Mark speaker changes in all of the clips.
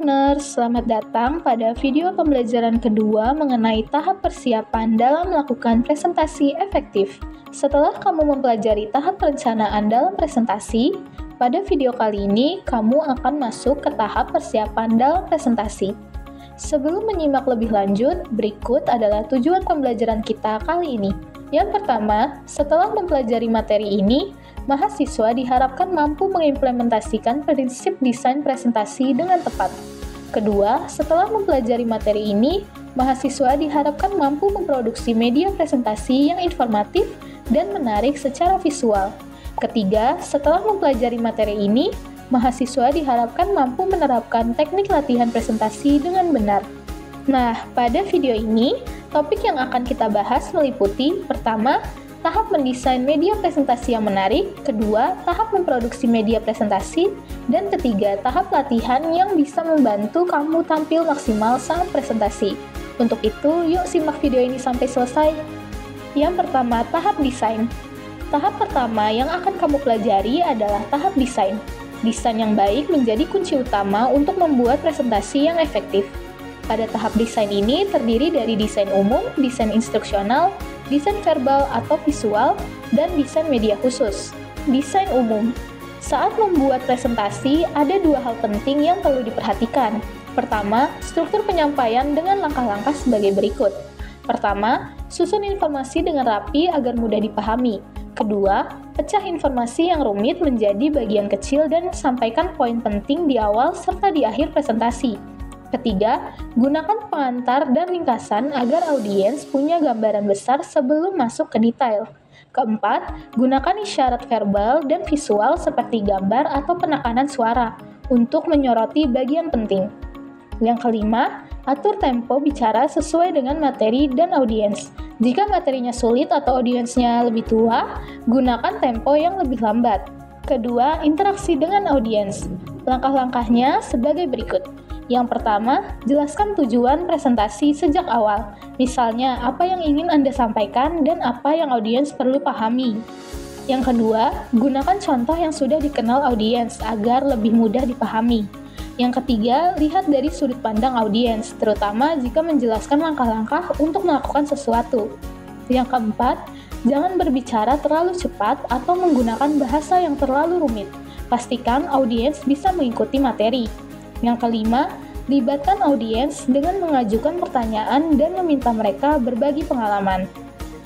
Speaker 1: learners, selamat datang pada video pembelajaran kedua mengenai tahap persiapan dalam melakukan presentasi efektif. Setelah kamu mempelajari tahap perencanaan dalam presentasi, pada video kali ini kamu akan masuk ke tahap persiapan dalam presentasi. Sebelum menyimak lebih lanjut, berikut adalah tujuan pembelajaran kita kali ini. Yang pertama, setelah mempelajari materi ini, mahasiswa diharapkan mampu mengimplementasikan prinsip desain presentasi dengan tepat. Kedua, setelah mempelajari materi ini, mahasiswa diharapkan mampu memproduksi media presentasi yang informatif dan menarik secara visual. Ketiga, setelah mempelajari materi ini, mahasiswa diharapkan mampu menerapkan teknik latihan presentasi dengan benar. Nah, pada video ini, topik yang akan kita bahas meliputi pertama, tahap mendesain media presentasi yang menarik, kedua, tahap memproduksi media presentasi, dan ketiga, tahap latihan yang bisa membantu kamu tampil maksimal saat presentasi. Untuk itu, yuk simak video ini sampai selesai. Yang pertama, tahap desain. Tahap pertama yang akan kamu pelajari adalah tahap desain. Desain yang baik menjadi kunci utama untuk membuat presentasi yang efektif. Pada tahap desain ini terdiri dari desain umum, desain instruksional, desain verbal atau visual, dan desain media khusus. Desain umum. Saat membuat presentasi, ada dua hal penting yang perlu diperhatikan. Pertama, struktur penyampaian dengan langkah-langkah sebagai berikut. Pertama, susun informasi dengan rapi agar mudah dipahami. Kedua, pecah informasi yang rumit menjadi bagian kecil dan sampaikan poin penting di awal serta di akhir presentasi. Ketiga, gunakan pengantar dan ringkasan agar audiens punya gambaran besar sebelum masuk ke detail. Keempat, gunakan isyarat verbal dan visual seperti gambar atau penekanan suara untuk menyoroti bagian penting. Yang kelima, atur tempo bicara sesuai dengan materi dan audiens. Jika materinya sulit atau audiensnya lebih tua, gunakan tempo yang lebih lambat. Kedua, interaksi dengan audiens. Langkah-langkahnya sebagai berikut. Yang pertama, jelaskan tujuan presentasi sejak awal. Misalnya, apa yang ingin Anda sampaikan dan apa yang audiens perlu pahami. Yang kedua, gunakan contoh yang sudah dikenal audiens agar lebih mudah dipahami. Yang ketiga, lihat dari sudut pandang audiens, terutama jika menjelaskan langkah-langkah untuk melakukan sesuatu. Yang keempat, jangan berbicara terlalu cepat atau menggunakan bahasa yang terlalu rumit. Pastikan audiens bisa mengikuti materi. Yang kelima, libatkan audiens dengan mengajukan pertanyaan dan meminta mereka berbagi pengalaman.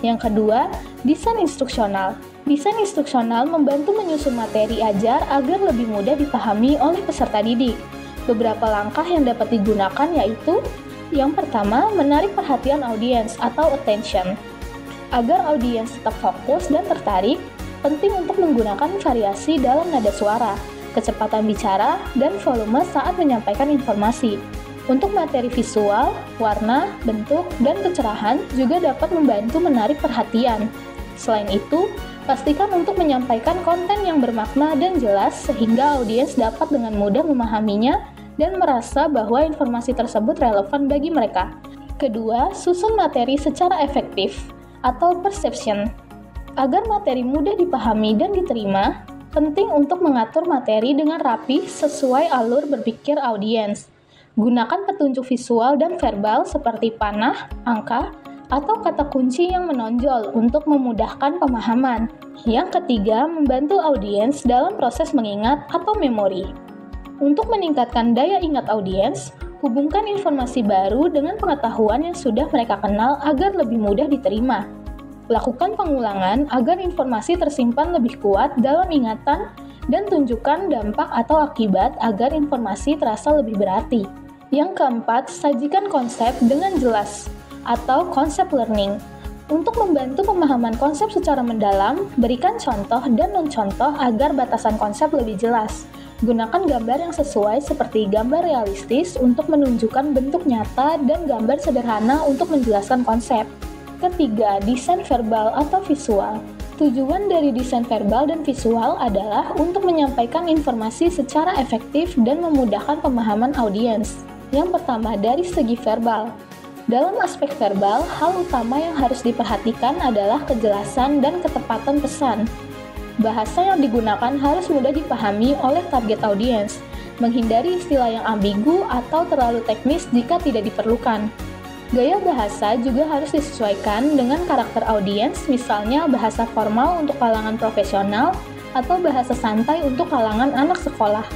Speaker 1: Yang kedua, desain instruksional. Desain instruksional membantu menyusun materi ajar agar lebih mudah dipahami oleh peserta didik. Beberapa langkah yang dapat digunakan yaitu: yang pertama, menarik perhatian audiens atau attention. Agar audiens tetap fokus dan tertarik, penting untuk menggunakan variasi dalam nada suara, kecepatan bicara, dan volume saat menyampaikan informasi. Untuk materi visual, warna, bentuk, dan kecerahan juga dapat membantu menarik perhatian. Selain itu, pastikan untuk menyampaikan konten yang bermakna dan jelas sehingga audiens dapat dengan mudah memahaminya dan merasa bahwa informasi tersebut relevan bagi mereka. Kedua, susun materi secara efektif atau perception. Agar materi mudah dipahami dan diterima, penting untuk mengatur materi dengan rapi sesuai alur berpikir audiens. Gunakan petunjuk visual dan verbal seperti panah, angka, atau kata kunci yang menonjol untuk memudahkan pemahaman. Yang ketiga, membantu audiens dalam proses mengingat atau memori. Untuk meningkatkan daya ingat audiens, hubungkan informasi baru dengan pengetahuan yang sudah mereka kenal agar lebih mudah diterima. Lakukan pengulangan agar informasi tersimpan lebih kuat dalam ingatan dan tunjukkan dampak atau akibat agar informasi terasa lebih berarti. Yang keempat, sajikan konsep dengan jelas atau concept learning. Untuk membantu pemahaman konsep secara mendalam, berikan contoh dan non-contoh agar batasan konsep lebih jelas. Gunakan gambar yang sesuai seperti gambar realistis untuk menunjukkan bentuk nyata dan gambar sederhana untuk menjelaskan konsep. Ketiga, desain verbal atau visual. Tujuan dari desain verbal dan visual adalah untuk menyampaikan informasi secara efektif dan memudahkan pemahaman audiens. Yang pertama, dari segi verbal. Dalam aspek verbal, hal utama yang harus diperhatikan adalah kejelasan dan ketepatan pesan. Bahasa yang digunakan harus mudah dipahami oleh target audiens. menghindari istilah yang ambigu atau terlalu teknis jika tidak diperlukan. Gaya bahasa juga harus disesuaikan dengan karakter audiens, misalnya bahasa formal untuk kalangan profesional atau bahasa santai untuk kalangan anak sekolah.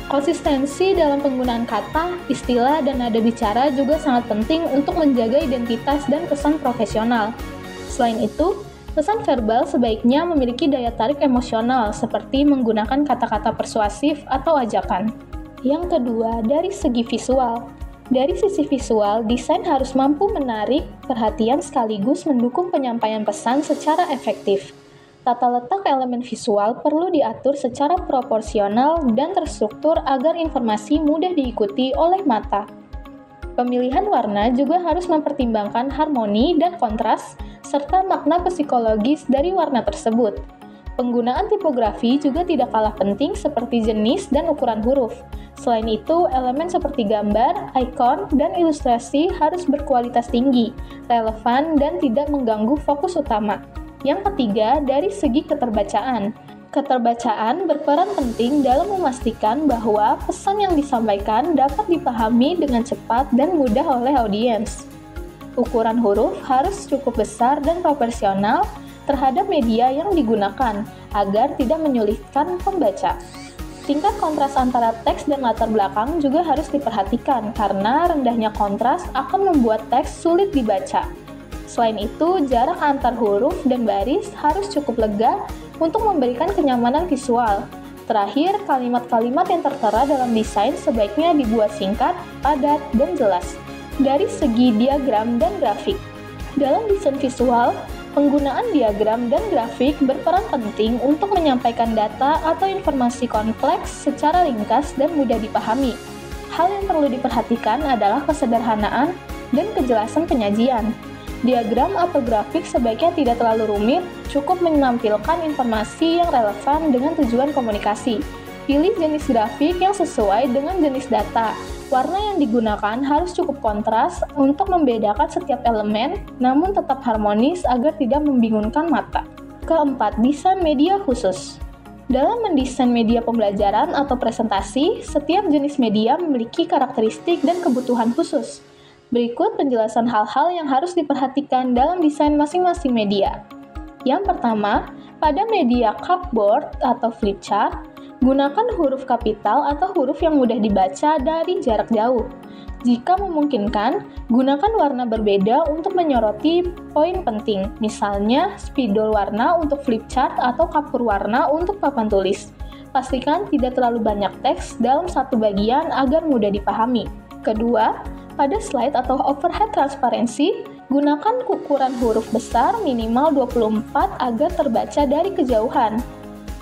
Speaker 1: Konsistensi dalam penggunaan kata, istilah, dan nada bicara juga sangat penting untuk menjaga identitas dan kesan profesional. Selain itu, pesan verbal sebaiknya memiliki daya tarik emosional seperti menggunakan kata-kata persuasif atau ajakan. Yang kedua, dari segi visual. Dari sisi visual, desain harus mampu menarik perhatian sekaligus mendukung penyampaian pesan secara efektif. Tata letak elemen visual perlu diatur secara proporsional dan terstruktur agar informasi mudah diikuti oleh mata. Pemilihan warna juga harus mempertimbangkan harmoni dan kontras, serta makna psikologis dari warna tersebut. Penggunaan tipografi juga tidak kalah penting seperti jenis dan ukuran huruf. Selain itu, elemen seperti gambar, ikon, dan ilustrasi harus berkualitas tinggi, relevan, dan tidak mengganggu fokus utama. Yang ketiga, dari segi keterbacaan. Keterbacaan berperan penting dalam memastikan bahwa pesan yang disampaikan dapat dipahami dengan cepat dan mudah oleh audiens. Ukuran huruf harus cukup besar dan proporsional terhadap media yang digunakan agar tidak menyulitkan pembaca. Tingkat kontras antara teks dan latar belakang juga harus diperhatikan karena rendahnya kontras akan membuat teks sulit dibaca. Selain itu, jarak antar huruf dan baris harus cukup lega untuk memberikan kenyamanan visual. Terakhir, kalimat-kalimat yang tertera dalam desain sebaiknya dibuat singkat, padat, dan jelas. Dari segi diagram dan grafik. Dalam desain visual, penggunaan diagram dan grafik berperan penting untuk menyampaikan data atau informasi kompleks secara ringkas dan mudah dipahami. Hal yang perlu diperhatikan adalah kesederhanaan dan kejelasan penyajian. Diagram atau grafik sebaiknya tidak terlalu rumit, cukup menampilkan informasi yang relevan dengan tujuan komunikasi. Pilih jenis grafik yang sesuai dengan jenis data. Warna yang digunakan harus cukup kontras untuk membedakan setiap elemen, namun tetap harmonis agar tidak membingungkan mata. Keempat, desain media khusus. Dalam mendesain media pembelajaran atau presentasi, setiap jenis media memiliki karakteristik dan kebutuhan khusus. Berikut penjelasan hal-hal yang harus diperhatikan dalam desain masing-masing media. Yang pertama, pada media chalkboard atau flip chart, gunakan huruf kapital atau huruf yang mudah dibaca dari jarak jauh. Jika memungkinkan, gunakan warna berbeda untuk menyoroti poin penting, misalnya spidol warna untuk flip chart atau kapur warna untuk papan tulis. Pastikan tidak terlalu banyak teks dalam satu bagian agar mudah dipahami. Kedua, pada slide atau overhead transparansi, gunakan ukuran huruf besar minimal 24 agar terbaca dari kejauhan.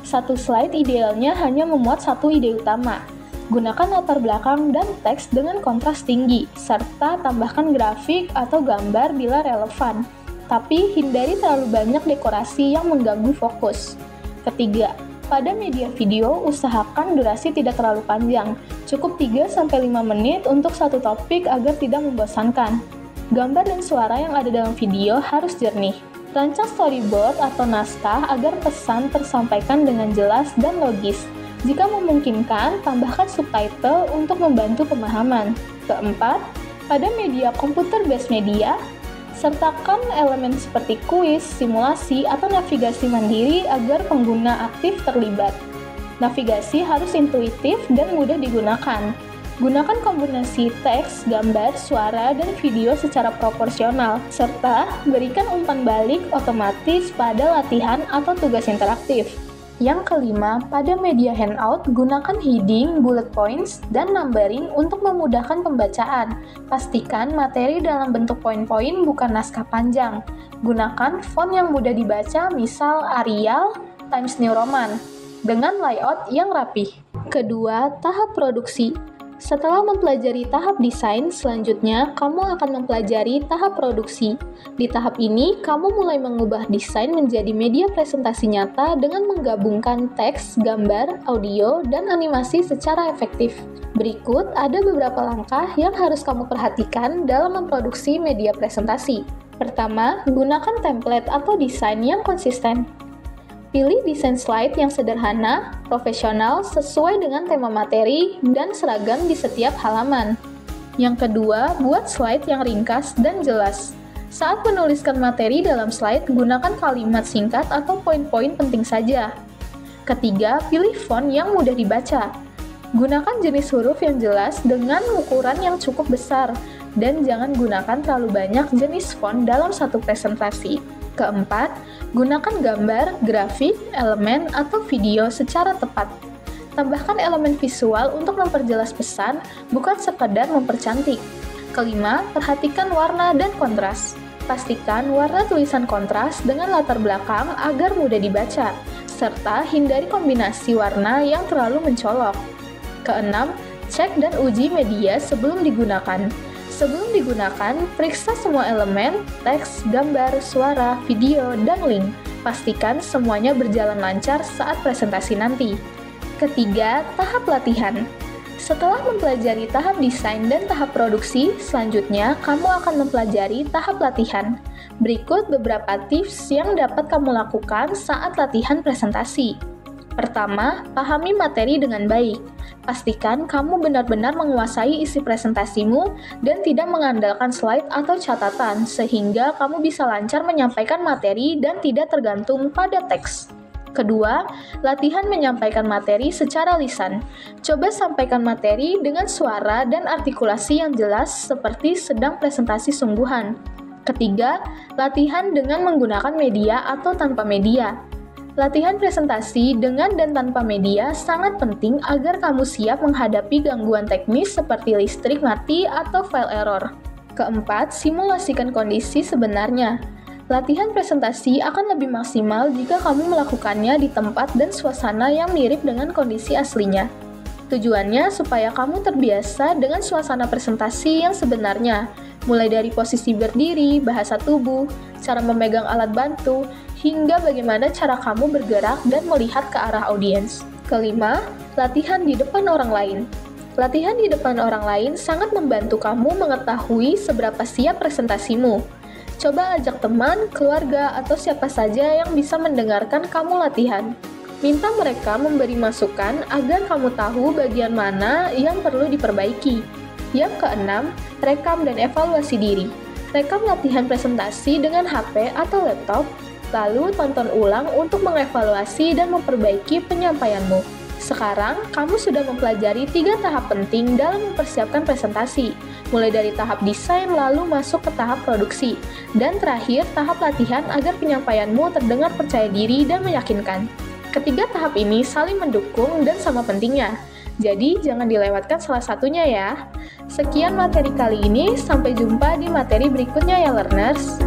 Speaker 1: Satu slide idealnya hanya memuat satu ide utama. Gunakan latar belakang dan teks dengan kontras tinggi, serta tambahkan grafik atau gambar bila relevan. Tapi hindari terlalu banyak dekorasi yang mengganggu fokus. Ketiga, pada media video, usahakan durasi tidak terlalu panjang, cukup 3-5 menit untuk satu topik agar tidak membosankan. Gambar dan suara yang ada dalam video harus jernih. Rancang storyboard atau naskah agar pesan tersampaikan dengan jelas dan logis. Jika memungkinkan, tambahkan subtitle untuk membantu pemahaman. Keempat, pada media computer-based media, sertakan elemen seperti kuis, simulasi, atau navigasi mandiri agar pengguna aktif terlibat. Navigasi harus intuitif dan mudah digunakan. Gunakan kombinasi teks, gambar, suara, dan video secara proporsional, serta berikan umpan balik otomatis pada latihan atau tugas interaktif. Yang kelima, pada media handout, gunakan heading, bullet points, dan numbering untuk memudahkan pembacaan. Pastikan materi dalam bentuk poin-poin bukan naskah panjang. Gunakan font yang mudah dibaca, misal Arial, Times New Roman, dengan layout yang rapih. Kedua, tahap produksi. Setelah mempelajari tahap desain, selanjutnya kamu akan mempelajari tahap produksi. Di tahap ini, kamu mulai mengubah desain menjadi media presentasi nyata dengan menggabungkan teks, gambar, audio, dan animasi secara efektif. Berikut ada beberapa langkah yang harus kamu perhatikan dalam memproduksi media presentasi. Pertama, gunakan template atau desain yang konsisten. Pilih desain slide yang sederhana, profesional, sesuai dengan tema materi, dan seragam di setiap halaman. Yang kedua, buat slide yang ringkas dan jelas. Saat menuliskan materi dalam slide, gunakan kalimat singkat atau poin-poin penting saja. Ketiga, pilih font yang mudah dibaca. Gunakan jenis huruf yang jelas dengan ukuran yang cukup besar, dan jangan gunakan terlalu banyak jenis font dalam satu presentasi. Keempat, gunakan gambar, grafik, elemen, atau video secara tepat. Tambahkan elemen visual untuk memperjelas pesan, bukan sekadar mempercantik. Kelima, perhatikan warna dan kontras. Pastikan warna tulisan kontras dengan latar belakang agar mudah dibaca, serta hindari kombinasi warna yang terlalu mencolok. Keenam, cek dan uji media sebelum digunakan. Sebelum digunakan, periksa semua elemen, teks, gambar, suara, video, dan link. Pastikan semuanya berjalan lancar saat presentasi nanti. Ketiga, tahap latihan. Setelah mempelajari tahap desain dan tahap produksi, selanjutnya kamu akan mempelajari tahap latihan. Berikut beberapa tips yang dapat kamu lakukan saat latihan presentasi. Pertama, pahami materi dengan baik. Pastikan kamu benar-benar menguasai isi presentasimu dan tidak mengandalkan slide atau catatan, sehingga kamu bisa lancar menyampaikan materi dan tidak tergantung pada teks. Kedua, latihan menyampaikan materi secara lisan. Coba sampaikan materi dengan suara dan artikulasi yang jelas seperti sedang presentasi sungguhan. Ketiga, latihan dengan menggunakan media atau tanpa media. Latihan presentasi dengan dan tanpa media sangat penting agar kamu siap menghadapi gangguan teknis seperti listrik mati atau file error. Keempat, simulasikan kondisi sebenarnya. Latihan presentasi akan lebih maksimal jika kamu melakukannya di tempat dan suasana yang mirip dengan kondisi aslinya. Tujuannya supaya kamu terbiasa dengan suasana presentasi yang sebenarnya, mulai dari posisi berdiri, bahasa tubuh, cara memegang alat bantu, hingga bagaimana cara kamu bergerak dan melihat ke arah audiens. Kelima, latihan di depan orang lain. Latihan di depan orang lain sangat membantu kamu mengetahui seberapa siap presentasimu. Coba ajak teman, keluarga, atau siapa saja yang bisa mendengarkan kamu latihan. Minta mereka memberi masukan agar kamu tahu bagian mana yang perlu diperbaiki. Yang keenam, rekam dan evaluasi diri. Rekam latihan presentasi dengan HP atau laptop, lalu tonton ulang untuk mengevaluasi dan memperbaiki penyampaianmu. Sekarang, kamu sudah mempelajari 3 tahap penting dalam mempersiapkan presentasi, mulai dari tahap desain lalu masuk ke tahap produksi, dan terakhir tahap latihan agar penyampaianmu terdengar percaya diri dan meyakinkan. Ketiga tahap ini saling mendukung dan sama pentingnya, jadi jangan dilewatkan salah satunya ya. Sekian materi kali ini, sampai jumpa di materi berikutnya ya learners.